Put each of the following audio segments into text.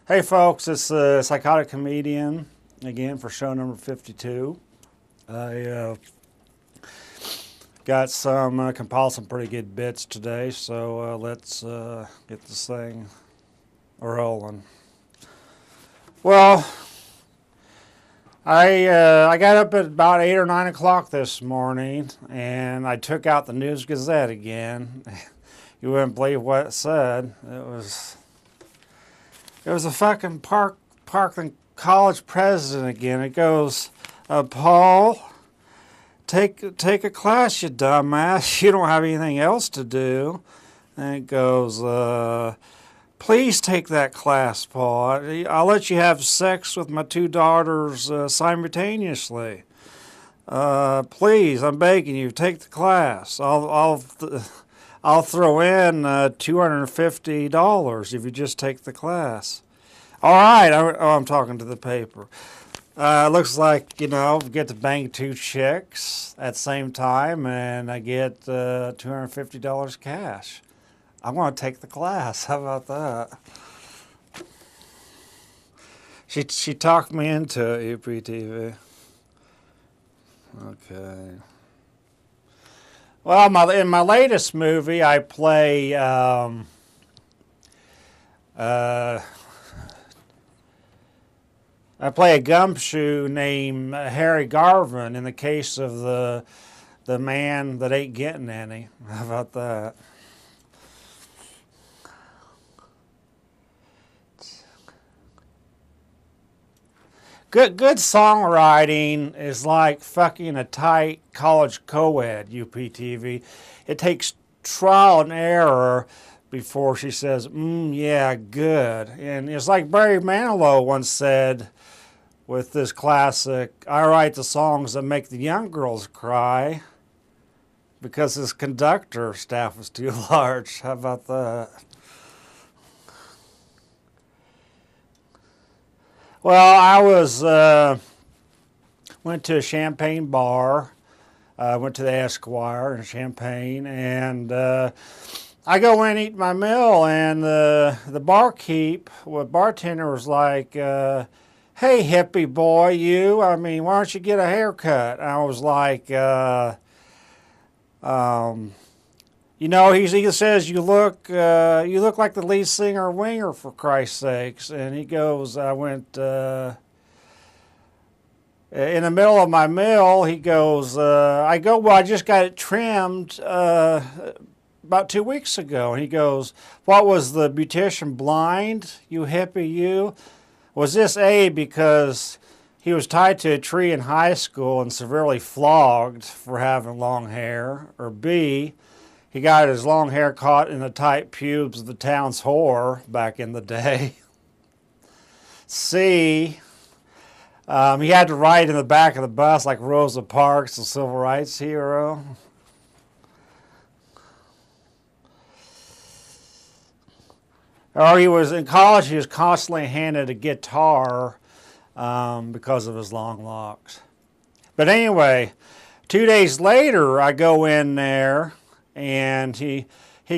Hey folks, it's the Psychotic Comedian again for show number 52. I got compiled some pretty good bits today, so let's get this thing rolling. Well, I got up at about 8 or 9 o'clock this morning, and I took out the News Gazette again. You wouldn't believe what it said. It was a fucking Parkland College president again. It goes, Paul, take a class, you dumbass. You don't have anything else to do. And it goes, please take that class, Paul. I'll let you have sex with my two daughters simultaneously. Please, I'm begging you, take the class. I'll throw in $250 if you just take the class. All right. I'm talking to the paper. Looks like, get to bang two chicks at the same time, and I get $250 cash. I'm going to take the class. How about that? She talked me into it, UPTV. Okay. Well, in my latest movie, I play a gumshoe named Harry Garvin. In the case of the man that ain't getting any. How about that? Good songwriting is like fucking a tight college co-ed, UPTV. It takes trial and error before she says, yeah, good. And it's like Barry Manilow once said with this classic, I write the songs that make the young girls cry because his conductor staff was too large. How about that? Well, I went to a Champagne bar. Went to the Esquire in Champagne, and I go in and eat my meal, and the bartender was like, "Hey, hippie boy, why don't you get a haircut?" And I was like, he says you look like the lead singer of Winger, for Christ's sakes. And he goes, I went in the middle of my meal. He goes, I go, well, I just got it trimmed about 2 weeks ago. And he goes, what was the beautician blind? You hippie, you? Was this A, because he was tied to a tree in high school and severely flogged for having long hair, or B, he got his long hair caught in the tight pubes of the town's whore back in the day. C, he had to ride in the back of the bus like Rosa Parks, the civil rights hero. Or he was in college, he was constantly handed a guitar because of his long locks. But anyway, 2 days later, I go in there, and he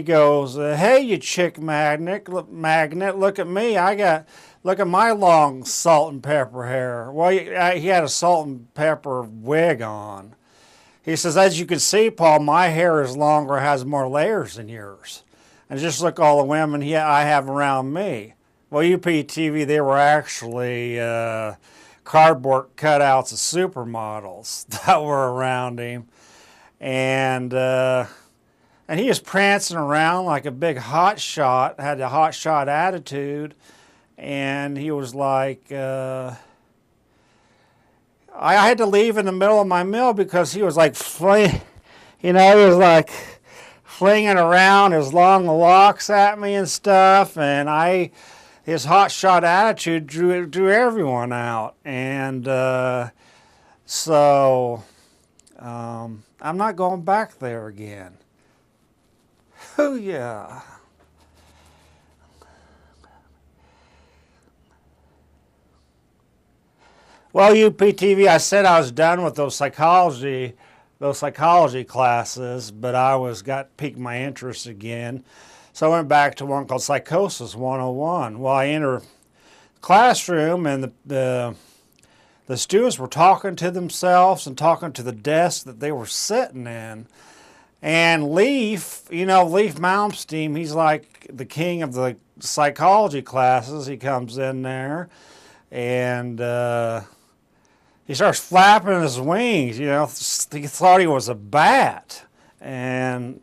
goes, hey, you chick magnet, look at me. Look at my long salt and pepper hair. Well, he had a salt and pepper wig on. He says, as you can see, Paul, my hair is longer, has more layers than yours. And just look at all the women I have around me. Well, UPTV, they were actually cardboard cutouts of supermodels that were around him. And he was prancing around like a big hot shot, had a hot shot attitude. And he was like, I had to leave in the middle of my meal because he was like, he was like flinging around his long locks at me and stuff. And his hot shot attitude drew everyone out. And so I'm not going back there again. Oh, yeah. Well, UPTV, I said I was done with those psychology classes, but piqued my interest again. So I went back to one called Psychosis 101. Well, I enter classroom, and the students were talking to themselves and talking to the desk that they were sitting in. And Leif, you know, Leif Malmsteen, he's like the king of the psychology classes. He comes in there and he starts flapping his wings, you know. He thought he was a bat. And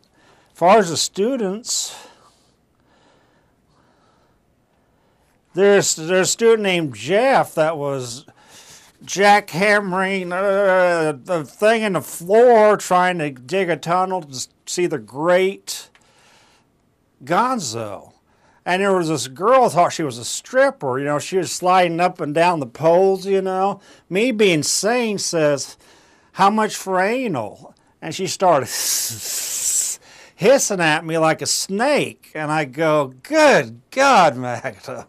as far as the students, there's a student named Jeff that was jackhammering the thing in the floor, trying to dig a tunnel to see the great Gonzo. And there was this girl, thought she was a stripper, you know, she was sliding up and down the poles, you know. Me being sane says, "How much for anal?" And she started hissing at me like a snake. And I go, "Good God, Magda."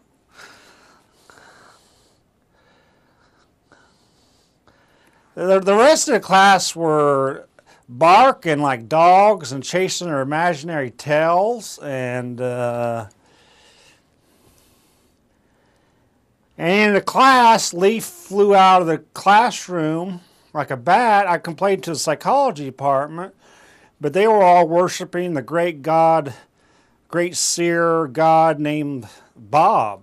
The rest of the class were barking like dogs and chasing their imaginary tails. And in the class, Leif flew out of the classroom like a bat. I complained to the psychology department, but they were all worshiping the great God, great seer God named Bob.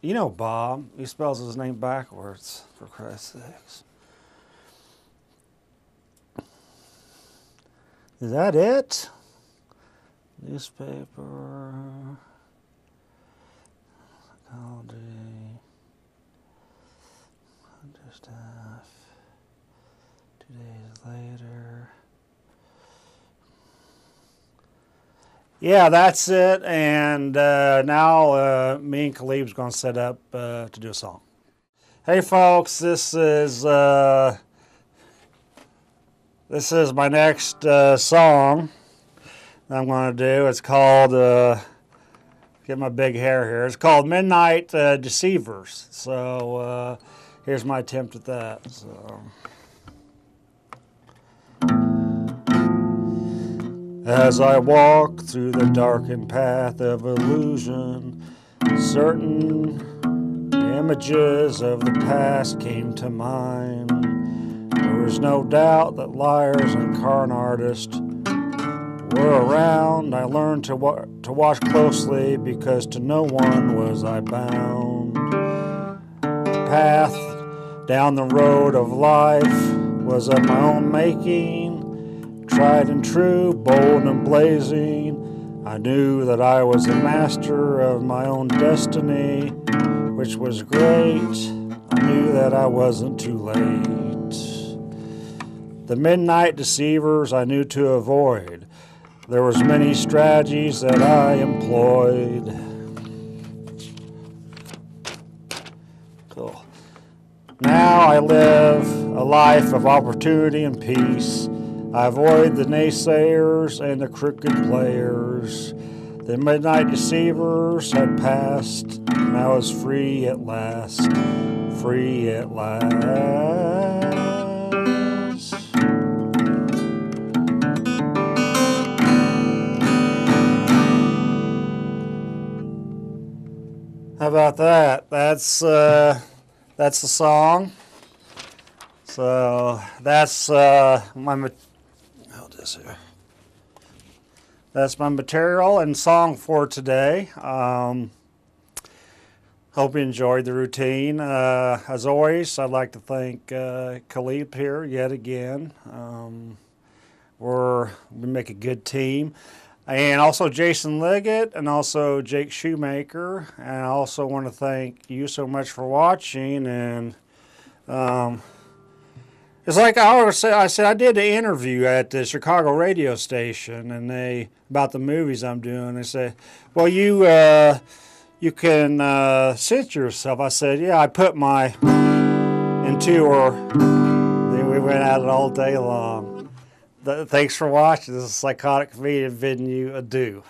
You know Bob. He spells his name backwards, for Christ's sakes. Is that it? Newspaper, psychology, understaff, 2 days later. Yeah, that's it. And now me and Khalib's going to set up to do a song. Hey folks, this is my next song that I'm going to do. It's called, get my big hair here, it's called Midnight Deceivers. So here's my attempt at that. So. As I walk through the darkened path of illusion, certain images of the past came to mind. There was no doubt that liars and con artists were around. I learned to watch closely because to no one was I bound. The path down the road of life was of my own making, tried and true, bold and blazing. I knew that I was the master of my own destiny, which was great. I knew that I wasn't too late. The midnight deceivers I knew to avoid. There was many strategies that I employed. Cool. Now I live a life of opportunity and peace. I avoid the naysayers and the crooked players. The midnight deceivers had passed, and I was free at last. Free at last. How about that? That's the song. So that's that's my material and song for today. Hope you enjoyed the routine. As always, I'd like to thank Khalib here yet again. We make a good team. And also Jason Liggett and also Jake Shoemaker. And I also want to thank you so much for watching. And it's like I always said, I did an interview at the Chicago radio station and about the movies I'm doing. They said, well, you can censor yourself. I said, yeah, I put my into her. Then we went at it all day long. Thanks for watching. This is Psychotic Comedian bidding you adieu.